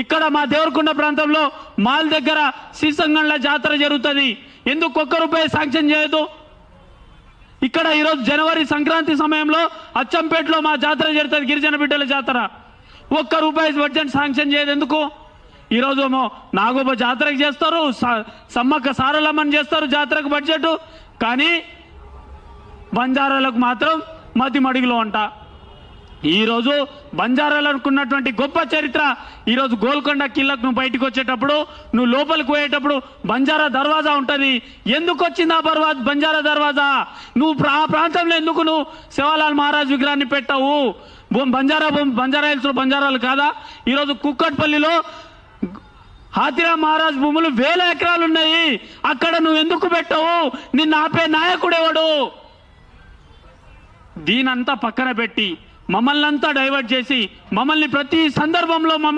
ఇక్కడ మా దేవరకొండ ప్రాంతంలో మాల్ దగ్గర శ్రీసంగంలో జాతర జరుగుతుంది, ఎందుకు ₹1 శాంక్షన్ చేయదు? ఇక్కడ ఈరోజు జనవరి సంక్రాంతి సమయంలో అచ్చంపేటలో మా జాతర జరుగుతుంది, గిరిజన బిడ్డల జాతర. ₹1 బడ్జెట్ శాంక్షన్ చేయదు ఎందుకు? ఈరోజు ఏమో నాగోబ జాతరకు చేస్తారు, సమ్మక్క సారలమ్మని చేస్తారు జాతరకు బడ్జెట్, కానీ బంజారాలకు మాత్రం మతి మడుగులో అంట. ఈరోజు బంజారాలకు ఉన్నటువంటి గొప్ప చరిత్ర, ఈరోజు గోల్కొండ కిల్లకు నువ్వు బయటకు వచ్చేటప్పుడు, నువ్వు లోపలికి పోయేటప్పుడు బంజారా దర్వాజా ఉంటుంది. ఎందుకు వచ్చింది ఆ బంజారా దర్వాజా? నువ్వు ఆ ప్రాంతంలో ఎందుకు నువ్వు శివలాల్ మహారాజ్ విగ్రహాన్ని పెట్టావు? బంజారా హిల్స్ బంజారాలు కాదా? ఈరోజు కుక్కట్పల్లిలో హాతిరామ్ మహారాజ్ భూములు 1000 ఎకరాలు ఉన్నాయి, అక్కడ నువ్వు ఎందుకు పెట్టావు? నిన్ను ఆపే నాయకుడేవాడు? దీనంతా పక్కన పెట్టి మమ్మల్ని అంతా డైవర్ట్ చేసి, మమ్మల్ని ప్రతి సందర్భంలో